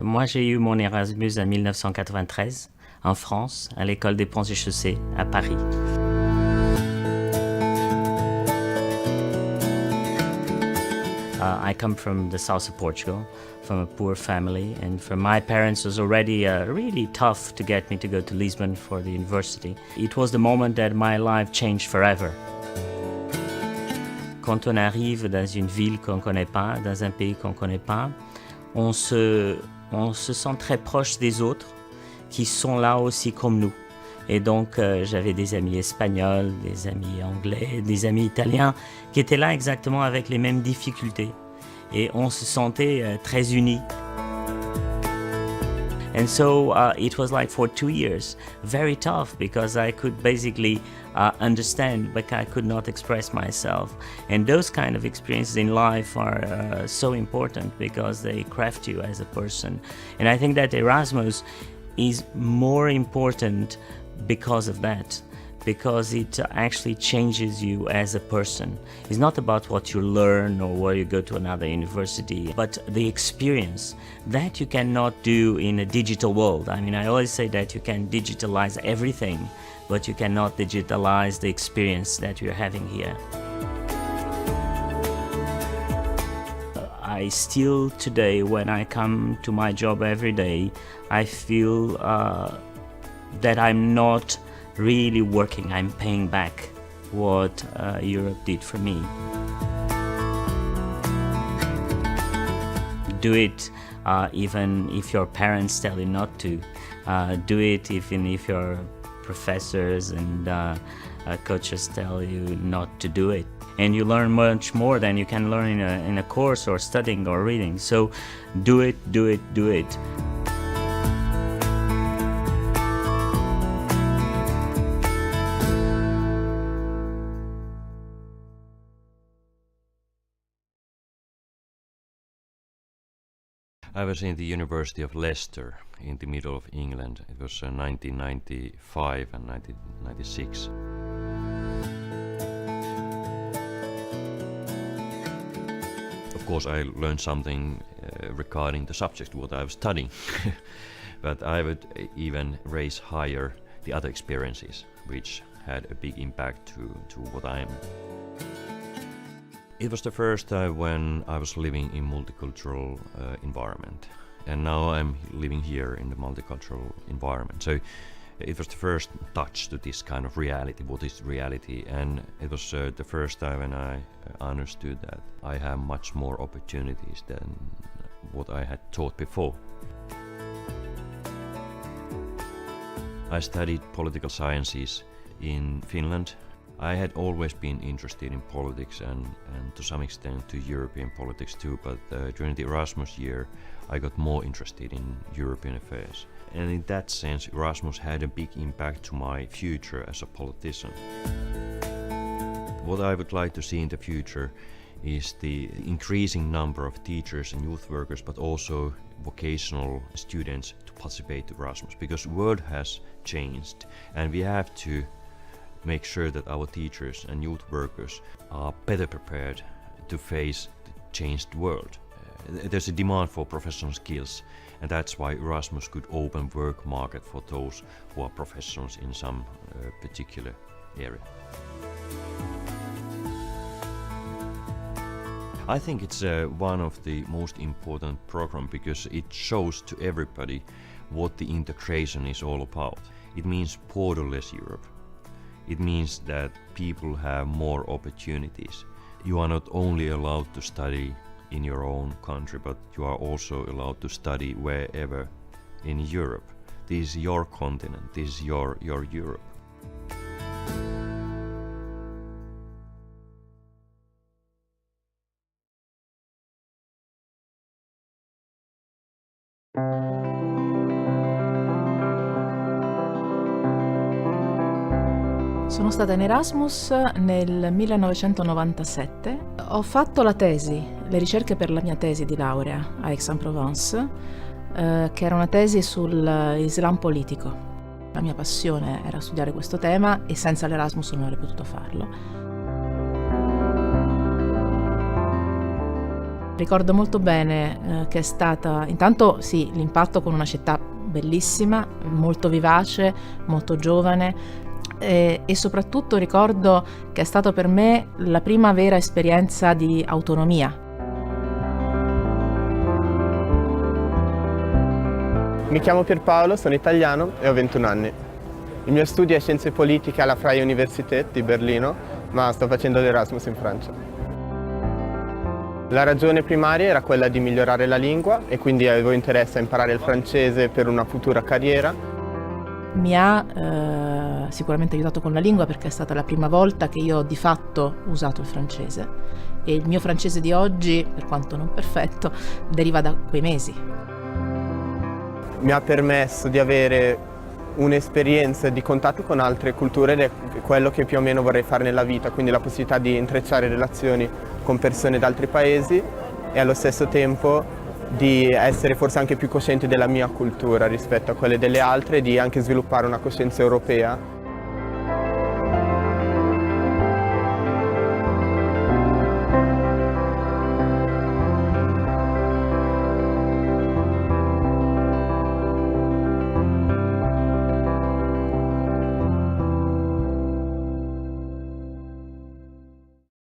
Moi, j'ai eu mon Erasmus en 1993, en France, à l'école des Ponts et Chaussées, à Paris. I come from the south of Portugal, from a poor family, and for my parents it was already really tough to get me to go to Lisbon for the university. It was the moment that my life changed forever. Quand on arrive dans une ville qu'on ne connaît pas, dans un pays qu'on ne connaît pas, on se sent très proche des autres qui sont là aussi comme nous. Et donc j'avais des amis espagnols, des amis anglais, des amis italiens qui étaient là exactement avec les mêmes difficultés. Et on se sentait très unis. And so it was like for 2 years, very tough because I could basically understand, but I could not express myself. And those kind of experiences in life are so important because they craft you as a person. And I think that Erasmus is more important because of that, because it actually changes you as a person. It's not about what you learn or where you go to another university, but the experience that you cannot do in a digital world. I mean, I always say that you can digitalize everything, but you cannot digitalize the experience that you're having here. I still today, when I come to my job every day, I feel that I'm not really working, I'm paying back what Europe did for me. Do it even if your parents tell you not to. Do it even if your professors and coaches tell you not to do it. And you learn much more than you can learn in a course or studying or reading. So do it, do it, do it. I was in the University of Leicester in the middle of England. It was 1995 and 1996. Of course, I learned something regarding the subject what I was studying, but I would even raise higher the other experiences, which had a big impact to what I am. It was the first time when I was living in multicultural environment, and now I'm living here in the multicultural environment. So it was the first touch to this kind of reality, what is reality, and it was the first time when I understood that I have much more opportunities than what I had thought before. I studied political sciences in Finland. I had always been interested in politics and to some extent to European politics too, but during the Erasmus year I got more interested in European affairs. And in that sense Erasmus had a big impact to my future as a politician. What I would like to see in the future is the increasing number of teachers and youth workers, but also vocational students to participate in Erasmus, because the world has changed and we have to make sure that our teachers and youth workers are better prepared to face the changed world. There's a demand for professional skills, and that's why Erasmus could open work market for those who are professionals in some particular area. I think it's one of the most important programs because it shows to everybody what the integration is all about. It means borderless Europe. It means that people have more opportunities. You are not only allowed to study in your own country, but you are also allowed to study wherever in Europe. This is your continent, this is your Europe. Sono stata in Erasmus nel 1997. Ho fatto la tesi, le ricerche per la mia tesi di laurea a Aix-en-Provence, che era una tesi sull'Islam politico. La mia passione era studiare questo tema e senza l'Erasmus non avrei potuto farlo. Ricordo molto bene che è stata, intanto sì, l'impatto con una città bellissima, molto vivace, molto giovane, e soprattutto ricordo che è stato per me la prima vera esperienza di autonomia. Mi chiamo Pierpaolo, sono italiano e ho 21 anni. Il mio studio è Scienze Politiche alla Freie Universität di Berlino, ma sto facendo l'Erasmus in Francia. La ragione primaria era quella di migliorare la lingua e quindi avevo interesse a imparare il francese per una futura carriera. Mi ha sicuramente aiutato con la lingua perché è stata la prima volta che io ho di fatto usato il francese e il mio francese di oggi, per quanto non perfetto, deriva da quei mesi. Mi ha permesso di avere un'esperienza di contatto con altre culture ed è quello che più o meno vorrei fare nella vita, quindi la possibilità di intrecciare relazioni con persone da altri paesi e allo stesso tempo di essere forse anche più cosciente della mia cultura rispetto a quelle delle altre e di anche sviluppare una coscienza europea.